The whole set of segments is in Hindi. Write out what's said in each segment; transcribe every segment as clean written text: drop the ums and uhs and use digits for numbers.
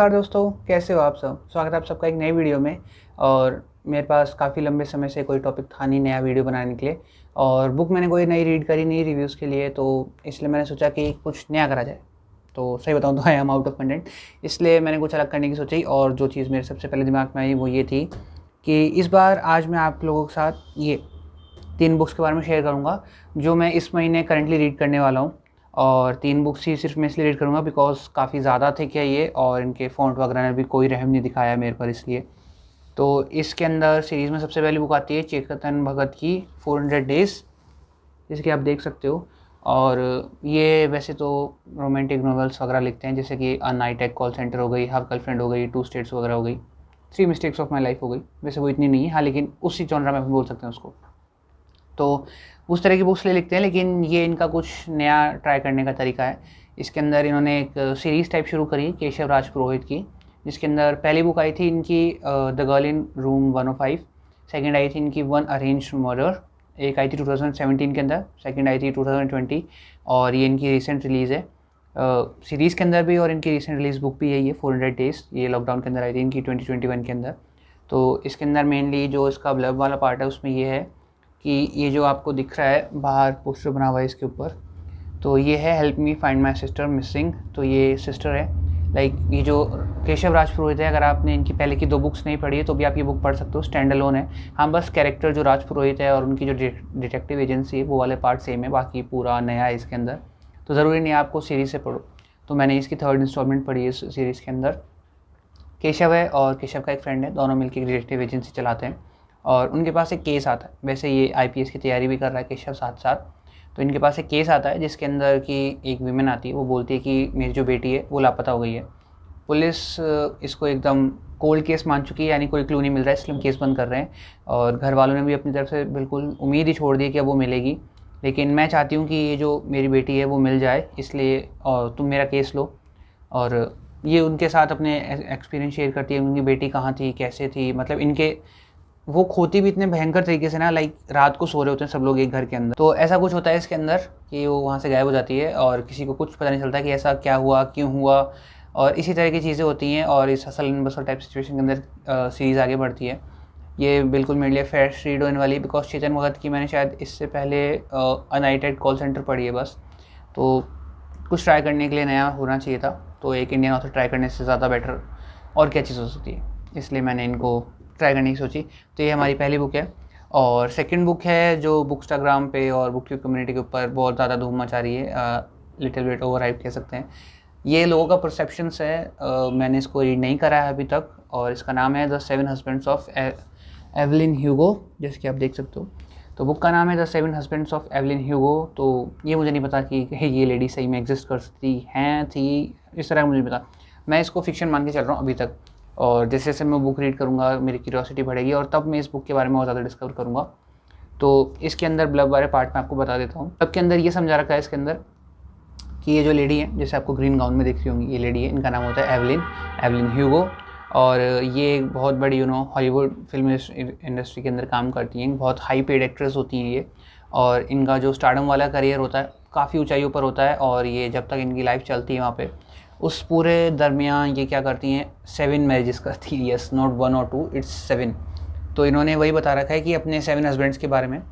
नमस्कार दोस्तों, कैसे हो आप सब। स्वागत है आप सबका एक नई वीडियो में। और मेरे पास काफ़ी लंबे समय से कोई टॉपिक था नहीं नया वीडियो बनाने के लिए, और बुक मैंने कोई नई रीड करी नहीं रिव्यूज़ के लिए, तो इसलिए मैंने सोचा कि कुछ नया करा जाए। तो सही बताऊँ तो I am out of content, इसलिए मैंने कुछ अलग करने की सोची। और जो चीज़ मेरे सबसे पहले दिमाग में आई वो ये थी कि इस बार आज मैं आप लोगों के साथ ये 3 बुक्स के बारे में शेयर करूँगा जो मैं इस महीने करंटली रीड करने वाला हूँ। और 3 बुक्स ही सिर्फ मैं इसलिए रीड करूँगा बिकॉज़ काफ़ी ज़्यादा थे क्या ये, और इनके फ़ॉन्ट वगैरह ने भी कोई रहम नहीं दिखाया मेरे पर, इसलिए। तो इसके अंदर सीरीज़ में सबसे पहली बुक आती है चेतन भगत की 400 डेज़, जैसे कि आप देख सकते हो। और ये वैसे तो रोमांटिक नॉवेल्स वगैरह लिखते हैं, जैसे कि a night at call centre हो गई, हाफ गर्लफ्रेंड हो गई, 2 स्टेट्स वगैरह हो गई, 3 मिस्टेक्स ऑफ माई लाइफ हो गई। वैसे वो इतनी नहीं है, हाँ, लेकिन उसी जॉनरा में बोल सकते हैं उसको। तो उस तरह की बुक्स ले लिखते हैं, लेकिन ये इनका कुछ नया ट्राई करने का तरीका है। इसके अंदर इन्होंने एक सीरीज़ टाइप शुरू करी केशव राज पुरोहित की, जिसके अंदर पहली बुक आई थी इनकी the girl in room 105, second आई थी इनकी वन अरेंज्ड मर्डर, एक आई थी 2017 के अंदर, सेकंड आई थी 2020, और ये इनकी रिसेंट रिलीज़ है सीरीज़ के अंदर भी, और इनकी रिसेंट रिलीज़ बुक भी है ये 400 डेज़। ये लॉकडाउन के अंदर आई थी इनकी 2021 के अंदर। तो इसके अंदर मेनली जो इसका ब्लब वाला पार्ट है उसमें ये है कि ये जो आपको दिख रहा है बाहर पोस्टर बना हुआ है इसके ऊपर, तो ये है help me find my sister missing. तो ये सिस्टर है, लाइक ये जो केशव राज पुरोहित है, अगर आपने इनकी पहले की 2 बुक्स नहीं पढ़ी है तो भी आप ये बुक पढ़ सकते हो, स्टैंड अलोन है। हाँ, बस कैरेक्टर जो राज पुरोहित है और उनकी जो डिटेक्टिव एजेंसी है वो वाले पार्ट सेम है, बाकी पूरा नया है इसके अंदर। तो ज़रूरी नहीं है आपको सीरीज़ से पढ़ो। तो मैंने इसकी 3rd इंस्टॉलमेंट पढ़ी है इस सीरीज़ के अंदर। केशव है और केशव का एक फ्रेंड है, दोनों मिलकर डिटेक्टिव एजेंसी चलाते हैं, और उनके पास एक केस आता है। वैसे ये आईपीएस की तैयारी भी कर रहा है केशव साथ साथ। तो इनके पास एक केस आता है जिसके अंदर कि एक वीमेन आती है, वो बोलती है कि मेरी जो बेटी है वो लापता हो गई है। पुलिस इसको एकदम कोल्ड केस मान चुकी है, यानी कोई क्लू नहीं मिल रहा है, इसलिए हम केस बंद कर रहे हैं। और घर वालों ने भी अपनी तरफ से बिल्कुल उम्मीद ही छोड़ दी है कि अब वो मिलेगी। लेकिन मैं चाहती हूँ कि ये जो मेरी बेटी है वो मिल जाए, इसलिए और तुम मेरा केस लो। और ये उनके साथ अपने एक्सपीरियंस शेयर करती है, उनकी बेटी कहाँ थी, कैसे थी, मतलब इनके वो खोती भी इतने भयंकर तरीके से ना, लाइक रात को सो रहे होते हैं सब लोग एक घर के अंदर। तो ऐसा कुछ होता है इसके अंदर कि वो वहाँ से गायब हो जाती है और किसी को कुछ पता नहीं चलता कि ऐसा क्या हुआ, क्यों हुआ, और इसी तरह की चीज़ें होती हैं। और इस hustle and Bansal type situation के अंदर सीरीज़ आगे बढ़ती है। ये बिल्कुल मेरे लिए फ्रेश रीड होने वाली है, बिकॉज चेतन भगत की मैंने शायद इससे पहले a night at call centre पढ़ी है बस। तो कुछ ट्राई करने के लिए नया होना चाहिए था, तो एक इंडियन ऑथर ट्राई करने से ज़्यादा बेटर और क्या चीज़ हो सकती है, इसलिए मैंने इनको ट्राई करने की सोची। तो ये हमारी पहली बुक है। और सेकंड बुक है जो बुकस्टाग्राम पे और बुक ट्यूब कम्युनिटी के ऊपर बहुत ज़्यादा धूम मचा रही है, लिटिल बिट ओवर हाइप कह सकते हैं। ये लोगों का परसेप्शंस है, मैंने इसको रीड नहीं करा है अभी तक, और इसका नाम है द 7 हस्बैंड्स ऑफ एवलिन ह्यूगो, जैसे कि आप देख सकते हो। तो बुक का नाम है द 7 हस्बैंड्स ऑफ एवलिन ह्यूगो। तो ये मुझे नहीं पता कि ये लेडी सही में एग्जिस्ट करती हैं, थी, इस तरह मुझे नहीं पता। मैं इसको फिक्शन मान के चल रहा हूँ अभी तक, और जैसे जैसे मैं बुक रीड करूँगा मेरी क्यूरियोसिटी बढ़ेगी, और तब मैं इस बुक के बारे में और ज़्यादा डिस्कवर करूँगा। तो इसके अंदर ब्लब वाले पार्ट में आपको बता देता हूँ। ब्लब के अंदर ये समझा रखा है इसके अंदर कि ये जो लेडी है, जैसे आपको ग्रीन गाउन में दिख रही होंगी, ये लेडी है, इनका नाम होता है एवलिन ह्यूगो। और ये एक बहुत बड़ी हॉलीवुड फिल्म इंडस्ट्री के अंदर काम करती हैं, बहुत हाई पेड एक्ट्रेस होती हैं ये। और इनका जो स्टारडम वाला करियर होता है काफ़ी ऊंचाइयों पर होता है, और ये जब तक इनकी लाइफ चलती है वहाँ पे, उस पूरे दरमियान ये क्या करती हैं, 7 मैरिजेस करती हैं। यस, नॉट 1 और 2, इट्स 7। तो इन्होंने वही बता रखा है कि अपने 7 हस्बैंड्स के बारे में।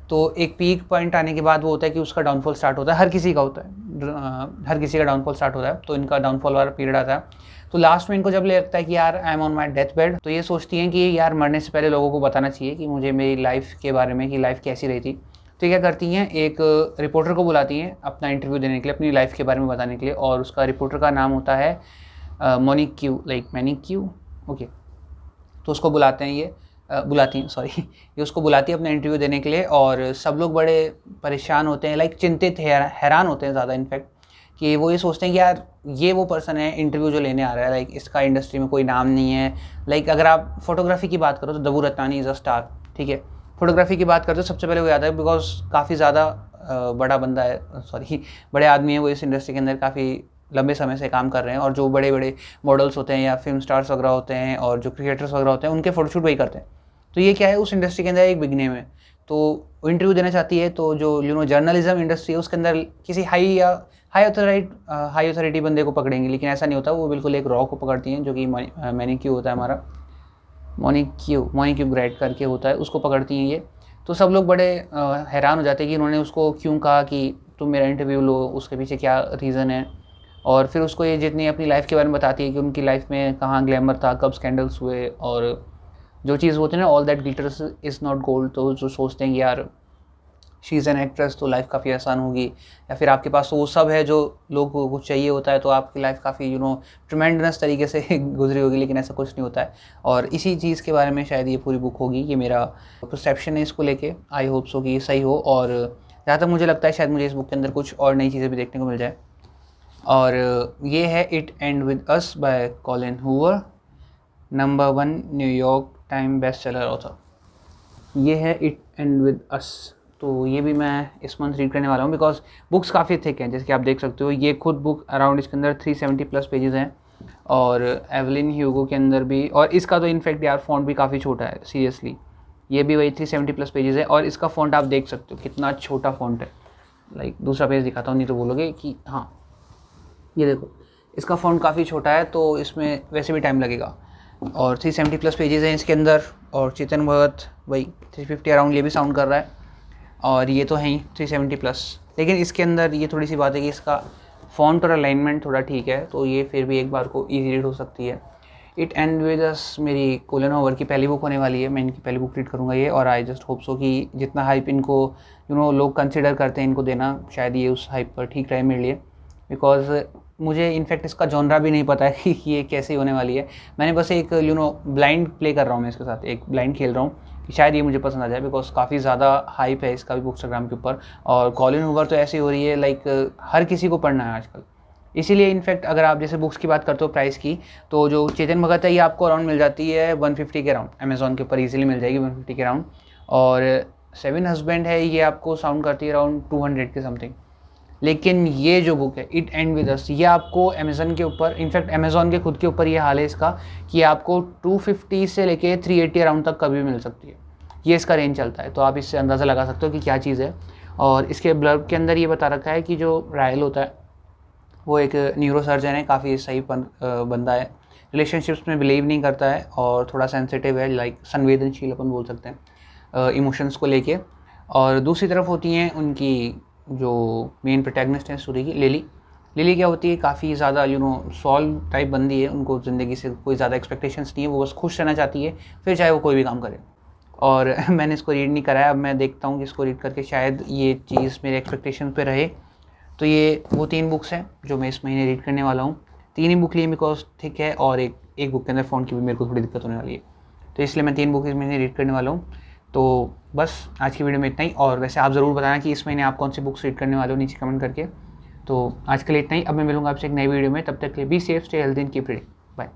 तो एक पीक पॉइंट आने के बाद वो होता है कि उसका डाउनफॉल स्टार्ट होता है, हर किसी का होता है, हर किसी का डाउनफॉल स्टार्ट होता है। तो इनका डाउनफॉल वाला पीरियड आता है। तो लास्ट में इनको जब लगता है कि यार I am on my death bed, तो ये सोचती हैं कि यार मरने से पहले लोगों को बताना चाहिए कि मुझे मेरी लाइफ के बारे में, कि लाइफ कैसी रही थी। तो क्या करती हैं, एक रिपोर्टर को बुलाती हैं अपना इंटरव्यू देने के लिए, अपनी लाइफ के बारे में बताने के लिए, और उसका रिपोर्टर का नाम होता है मोनिक क्यू, लाइक मैनिक क्यू, ओके। तो उसको बुलाते हैं, ये बुलाती हैं, सॉरी, ये उसको बुलाती है अपना इंटरव्यू देने के लिए। और सब लोग बड़े परेशान होते हैं, लाइक चिंतित, हैरान होते हैं ज़्यादा इनफैक्ट, कि वो ये सोचते हैं कि यार ये वो पर्सन है इंटरव्यू जो लेने आ रहा है, लाइक इसका इंडस्ट्री में कोई नाम नहीं है। लाइक अगर आप फोटोग्राफी की बात करो तो दबू रत्नानी इज़ अ स्टार, ठीक है। फोटोग्राफी की बात करते हो सबसे पहले वो याद है, बिकॉज काफ़ी ज़्यादा बड़ा बंदा है, सॉरी, बड़े आदमी हैं वो इस इंडस्ट्री के अंदर, काफ़ी लंबे समय से काम कर रहे हैं। और जो बड़े बड़े मॉडल्स होते हैं या फिल्म स्टार्स वगैरह होते हैं और जो क्रिकेटर्स वगैरह होते हैं, उनके फोटोशूट वही करते हैं। तो ये क्या है, उस इंडस्ट्री के अंदर एक बिग नेम है, तो इंटरव्यू देना चाहती है। तो जो जर्नलिज्म इंडस्ट्री है उसके अंदर किसी हाई अथॉरिटी बंदे को पकड़ेंगी, लेकिन ऐसा नहीं होता, वो बिल्कुल एक रॉ को पकड़ती हैं जो कि मैनिक्यू होता है हमारा, मोनिक्यू ग्रेड करके होता है, उसको पकड़ती हैं ये। तो सब लोग बड़े हैरान हो जाते हैं कि इन्होंने उसको क्यों कहा कि तुम मेरा इंटरव्यू लो, उसके पीछे क्या रीज़न है। और फिर उसको ये जितनी अपनी लाइफ के बारे में बताती है कि उनकी लाइफ में कहाँ ग्लैमर था, कब स्कैंडल्स हुए, और जो चीज़ होती है ना, all that glitters is not gold. तो जो सोचते हैं कि यार शी इज़ एन एक्ट्रेस तो लाइफ काफ़ी आसान होगी, या फिर आपके पास तो वो सब है जो लोगों को चाहिए होता है, तो आपकी लाइफ काफ़ी ट्रिमेंडस तरीके से गुजरी होगी, लेकिन ऐसा कुछ नहीं होता है। और इसी चीज़ के बारे में शायद ये पूरी बुक होगी, ये मेरा परसेप्शन है इसको लेके। आई होप सो कि ये सही हो, और जहाँ तक मुझे लगता है शायद मुझे इस बुक के अंदर कुछ और नई चीज़ें भी देखने को मिल जाए। और ये है it ends with us by Colleen Hoover, number 1 New York time best seller author. ये है इट एंड विद अस, तो ये भी मैं इस मंथ रीड करने वाला हूँ, बिकॉज बुक्स काफ़ी थिक हैं, जैसे कि आप देख सकते हो। ये खुद बुक अराउंड इसके अंदर 370+ पेजेस हैं, और एवलिन ह्यूगो के अंदर भी, और इसका तो इनफैक्ट यार फ़ॉन्ट भी काफ़ी छोटा है, सीरियसली। ये भी वही 370+ पेजेस है, और इसका फ़ॉन्ट आप देख सकते हो कितना छोटा फ़ॉन्ट है। लाइक दूसरा पेज दिखाता हूँ, नहीं तो बोलोगे कि हाँ ये देखो, इसका फ़ॉन्ट काफ़ी छोटा है, तो इसमें वैसे भी टाइम लगेगा। और 370+ पेजेस हैं इसके अंदर, और चेतन भगत वही 350 अराउंड ये भी साउंड कर रहा है, और ये तो है ही 370+। लेकिन इसके अंदर ये थोड़ी सी बात है कि इसका फ़ॉन्ट और अलाइनमेंट थोड़ा ठीक है, तो ये फिर भी एक बार को ईजी रीड हो सकती है। इट एंड विद अस मेरी कॉलिन हूवर की पहली बुक होने वाली है, मैं इनकी पहली बुक रीड करूँगा ये, और आई जस्ट होप सो कि जितना हाइप इनको लोग कंसिडर करते हैं इनको देना, शायद ये उस हाइप पर ठीक रहे मेरे लिए। बिकॉज मुझे इनफैक्ट इसका जॉनरा भी नहीं पता है कि ये कैसे होने वाली है। मैंने बस एक ब्लाइंड प्ले कर रहा हूँ मैं इसके साथ, एक ब्लाइंड खेल रहा हूँ कि शायद ये मुझे पसंद आ जाए, बिकॉज काफ़ी ज़्यादा हाइप है इसका भी बुकस्टाग्राम के ऊपर। और कॉलिन हूवर तो ऐसी हो रही है, लाइक हर किसी को पढ़ना है आजकल। इसीलिए इनफैक्ट अगर आप जैसे बुक्स की बात करते हो प्राइस की, तो जो चेतन भगत है ये आपको अराउंड मिल जाती है 150 के अराउंड, अमेजोन के ऊपर ईजिली मिल जाएगी 150 के अराउंड। और 7 हस्बैंड है, ये आपको साउंड करती है अराउंड 200 के समथिंग। लेकिन ये जो बुक है इट एंड विद अस, ये आपको अमेज़न के ऊपर, इनफैक्ट अमेज़ॉन के खुद के ऊपर ये हाल है इसका कि आपको 250 से लेके 380 अराउंड तक कभी मिल सकती है, ये इसका रेंज चलता है। तो आप इससे अंदाज़ा लगा सकते हो कि क्या चीज़ है। और इसके ब्लर्ब के अंदर ये बता रखा है कि जो रायल होता है वो एक न्यूरोसर्जन है, काफ़ी सही बंदा है, रिलेशनशिप्स में बिलीव नहीं करता है, और थोड़ा सेंसिटिव है, लाइक संवेदनशील अपन बोल सकते हैं इमोशंस को लेके। और दूसरी तरफ होती हैं उनकी जो मेन प्रोटैगनिस्ट है स्टोरी की, लिली क्या होती है, काफ़ी ज़्यादा सॉल्व टाइप बंदी है, उनको ज़िंदगी से कोई ज़्यादा एक्सपेक्टेशंस नहीं है, वो बस खुश रहना चाहती है, फिर चाहे वो कोई भी काम करे। और मैंने इसको रीड नहीं कराया, अब मैं देखता हूँ कि इसको रीड करके शायद ये चीज़ मेरे एक्सपेक्टेशन पे रहे। तो ये वो 3 बुक्स हैं जो मैं इस महीने रीड करने वाला हूँ। 3 ही बुक लिए बिकॉज ठीक है, और एक बुक के अंदर फ़ॉन्ट की भी मेरे को थोड़ी दिक्कत होने वाली है, तो इसलिए मैं 3 बुक इस महीने रीड करने वाला हूँ। तो बस आज की वीडियो में इतना ही, और वैसे आप ज़रूर बताना कि इस महीने आप कौन सी बुक्स रीड करने वाले हो नीचे कमेंट करके। तो आज के लिए इतना ही, अब मैं मिलूंगा आपसे एक नई वीडियो में, तब तक के लिए be safe, stay healthy and keep reading, bye.